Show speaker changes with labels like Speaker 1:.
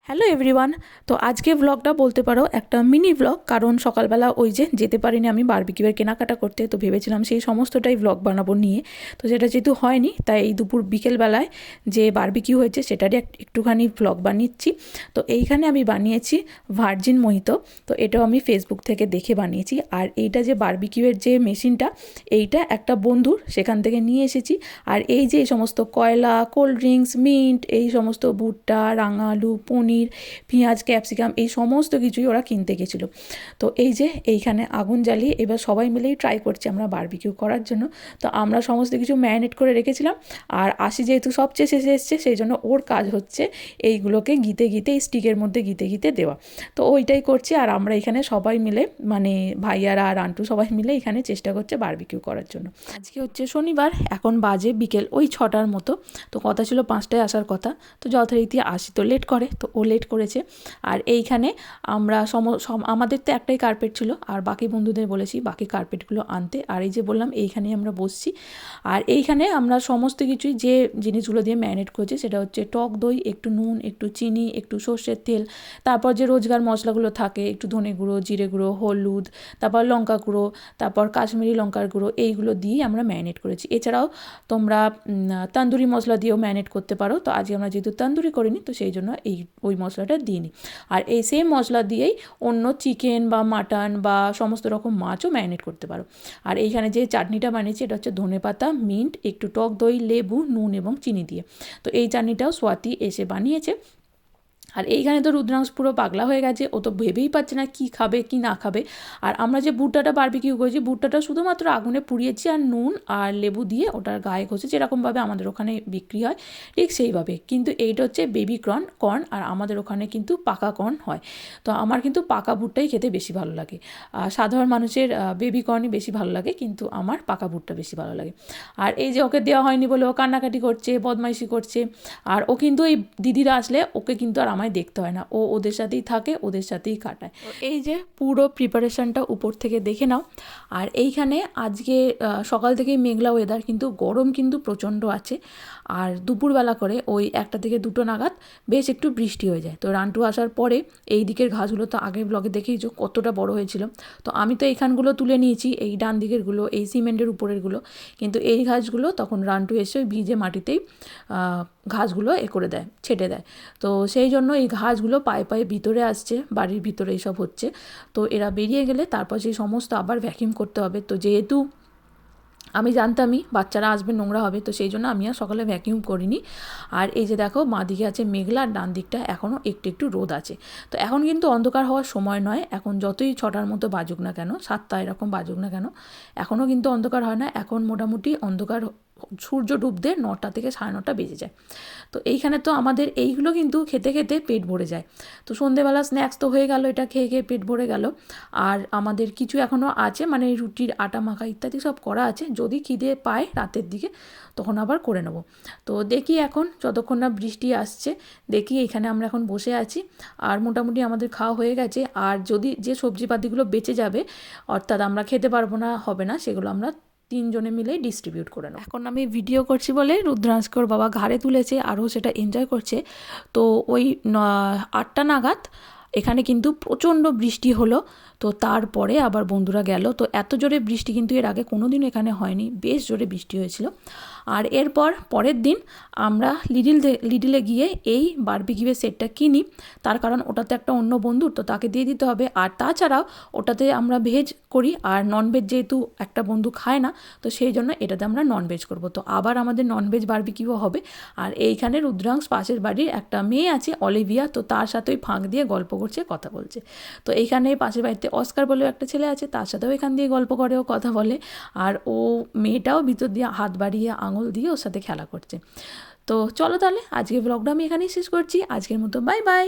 Speaker 1: Hello everyone. তো আজকে ব্লগটা বলতে পারো একটা মিনি ব্লগ, কারণ সকালবেলা ওই যে যেতে পারিনি আমি বারবিকিউয়ের কেনাকাটা করতে, তো ভেবেছিলাম সেই সমস্তটাই ব্লগ বানাবো নিয়ে। তো সেটা যেহেতু হয়নি, তাই এই দুপুর বিকেলবেলায় যে বারবিকিউ হয়েছে সেটারই একটুখানি ব্লগ বানিয়েছি। তো এইখানে আমি বানিয়েছি ভার্জিন মোহিতো। তো এটাও আমি ফেসবুক থেকে দেখে বানিয়েছি। আর এইটা যে বারবিকিউয়ের যে মেশিনটা, এইটা একটা বন্ধুর সেখান থেকে নিয়ে এসেছি। আর এই যে এই সমস্ত কয়লা, কোল্ড ড্রিঙ্কস, মিন্ট, এই সমস্ত ভুট্টা, রাঙা আলু, পনির, পেঁয়াজ, ক্যাপসিকাম, এই সমস্ত কিছুই ওরা কিনতে গেছিলো। তো এই যে এইখানে আগুন জ্বালিয়ে এবার সবাই মিলেই ট্রাই করছি আমরা বারবিকিউ করার জন্য। তো আমরা সমস্ত কিছু ম্যারিনেট করে রেখেছিলাম। আর আশি যেহেতু সবচেয়ে শেষে এসছে, সেই জন্য ওর কাজ হচ্ছে এইগুলোকে গিতে গিতে, এই স্টিকের মধ্যে গিতে গিতে দেওয়া। তো ওইটাই করছি। আর আমরা এখানে সবাই মিলে, মানে ভাইয়ারা আর আন্টু সবাই মিলে এখানে চেষ্টা করছে বারবিকিউ করার জন্য। আজকে হচ্ছে শনিবার, এখন বাজে বিকেল ওই 6টার মতো। তো কথা ছিল 5টায় আসার কথা, তো যথারীতি আসি তো লেট করে, তো ও লেট করেছে। আর এইখানে আমরা আমাদের তো একটাই কার্পেট ছিল, আর বাকি বন্ধুদের বলেছি বাকি কার্পেটগুলো আনতে। আর এই যে বললাম এইখানেই আমরা বসছি। আর এইখানে আমরা সমস্ত কিছুই যে জিনিসগুলো দিয়ে ম্যারিনেট করেছি সেটা হচ্ছে টক দই, একটু নুন, একটু চিনি, একটু সর্ষের তেল, তারপর যে রোজকার মশলাগুলো থাকে, একটু ধনে গুঁড়ো, জিরে গুঁড়ো, হলুদ, তারপর লঙ্কা গুঁড়ো, তারপর কাশ্মীরি লঙ্কার গুঁড়ো, এইগুলো দিয়ে আমরা ম্যারিনেট করেছি। এছাড়াও তোমরা তন্দুরি মশলা দিয়েও ম্যারিনেট করতে পারো। তো আজকে আমরা যেহেতু তন্দুরি করিনি, তো সেই জন্য ওই মশলাটা দিইনি। আর এই সেম মশলা দিয়েই অন্য চিকেন বা মাটন বা সমস্ত রকম মাছও ম্যারিনেট করতে পারো। আর এইখানে যে চাটনিটা বানিয়েছি এটা হচ্ছে ধনেপাতা, মিন্ট, একটু টক দই, লেবু, নুন এবং চিনি দিয়ে। তো এই চাটনিটাও স্বাতি এসে বানিয়েছে। আর এইখানে তো রুদ্রাংশ পুরো পাগলা হয়ে গেছে, ও তো ভেবেই পাচ্ছে না কী খাবে কি না খাবে। আর আমরা যে ভুট্টাটা বারবিকিউ করেছি, ভুট্টাটা শুধুমাত্র আগুনে পুড়িয়েছি আর নুন আর লেবু দিয়ে ওটার গায়ে ঘষে, যেরকমভাবে আমাদের ওখানে বিক্রি হয় ঠিক সেইভাবে। কিন্তু এইটা হচ্ছে বেবি কর্ন, আর আমাদের ওখানে কিন্তু পাকা কর্ন হয়। তো আমার কিন্তু পাকা ভুট্টাই খেতে বেশি ভালো লাগে। সাধারণ মানুষের বেবি কর্নই বেশি ভালো লাগে, কিন্তু আমার পাকা ভুট্টা বেশি ভালো লাগে। আর এই যে ওকে দেওয়া হয়নি বলে ও কান্নাকাটি করছে, বদমাইশি করছে। আর ও কিন্তু এই দিদিরা আসলে ওকে কিন্তু আর আমায় দেখতে হয় না, ও ওদের সাথেই থাকে, ওদের সাথেই কাটায়। এই যে পুরো প্রিপারেশনটা উপর থেকে দেখে নাও। আর এইখানে আজকে সকাল থেকেই মেঘলা ওয়েদার, কিন্তু গরম কিন্তু প্রচণ্ড আছে। আর দুপুরবেলা করে ওই 1টা থেকে 2টো নাগাদ বেশ একটু বৃষ্টি হয়ে যায়। তো রান্টু আসার পরে এই দিকের ঘাসগুলো তো আগের ব্লগে দেখেইছো কতটা বড় হয়েছিল। তো আমি তো এইখানগুলো তুলে নিয়েছি, এই ডান দিকেরগুলো, এই সিমেন্টের উপরেরগুলো। কিন্তু এই ঘাসগুলো তখন রান্টু এসে ওই ভিজে মাটিতেই ঘাসগুলো করে দেয়, ছেটে দেয়। তো সেই জন্য এই ঘাসগুলো পায়ে পায়ে ভিতরে আসছে, বাড়ির ভিতরে এইসব হচ্ছে। তো এরা বেরিয়ে গেলে তারপর সেই সমস্ত আবার ভ্যাকিউম করতে হবে। তো যেহেতু আমি জানতামই বাচ্চারা আসবে, নোংরা হবে, তো সেই জন্য আমি আর সকালে ভ্যাকিউম করিনি। আর এই যে দেখো বাঁ দিকে আছে মেঘলা, আর ডান দিকটা এখনও একটু একটু রোদ আছে। তো এখন কিন্তু অন্ধকার হওয়ার সময় নয়, এখন যতই 6টার মতো বাজুক না কেন, 7টা এরকম বাজুক না কেন, এখনও কিন্তু অন্ধকার হয় না। এখন মোটামুটি অন্ধকার, সূর্য ডুবতে 9টা থেকে 9:30 বেজে যায়। তো এইখানে তো আমাদের এইগুলো কিন্তু খেতে খেতে পেট ভরে যায়। তো সন্ধেবেলা স্ন্যাক্স তো হয়ে গেল, এটা খেয়ে খেয়ে পেট ভরে গেল। আর আমাদের কিছু এখনও আছে, মানে রুটির আটা মাখা ইত্যাদি সব করা আছে, যদি খিদে পায় রাতের দিকে তখন আবার করে নেব। তো দেখি এখন যতক্ষণ না বৃষ্টি আসছে, দেখি এখানে আমরা এখন বসে আছি। আর মোটামুটি আমাদের খাওয়া হয়ে গেছে। আর যদি যে সবজিপাতিগুলো বেঁচে যাবে, অর্থাৎ আমরা খেতে পারবো না, হবে না, সেগুলো আমরা 3জনে মিলেই ডিস্ট্রিবিউট করে নেব। এখন আমি ভিডিও করছি বলে রুদ্রাংশকে ওর বাবা ঘাড়ে তুলেছে, আরও সেটা এনজয় করছে। তো ওই 8টা নাগাদ এখানে কিন্তু প্রচণ্ড বৃষ্টি হলো। তো তারপরে আবার বন্ধুরা গেল। তো এত জোরে বৃষ্টি কিন্তু এর আগে কোনো দিন এখানে হয়নি, বেশ জোরে বৃষ্টি হয়েছিল। আর এরপর পরের দিন আমরা লিডিলে গিয়ে এই বারবিকিউয়ের সেটটা কিনি। তার কারণ ওটাতে একটা অন্য বন্ধুর, তো তাকে দিয়ে দিতে হবে। আর তাছাড়াও ওটাতে আমরা ভেজ করি, আর ননভেজ যেহেতু একটা বন্ধু খায় না, তো সেই জন্য এটাতে আমরা ননভেজ করবো। তো আবার আমাদের ননভেজ বারবিকিউ হবে। আর এইখানে রুদ্রাংশ পাশের বাড়ির একটা মেয়ে আছে অলিভিয়া, তো তার সাথে ওই ফাঁক দিয়ে গল্প করছে, কথা বলছে। তো এইখানে পাশের বাড়িতে অস্কার বলেও একটা ছেলে আছে, তার সাথেও এখান দিয়ে গল্প করে, ও কথা বলে। আর ও মেয়েটাও ভিতর দিয়ে হাত বাড়িয়ে আঙুল দিয়ে ওর সাথে খেলা করছে। তো চলো তাহলে আজকের ব্লগটা আমি এখানেই শেষ করছি। আজকের মতো বাই বাই।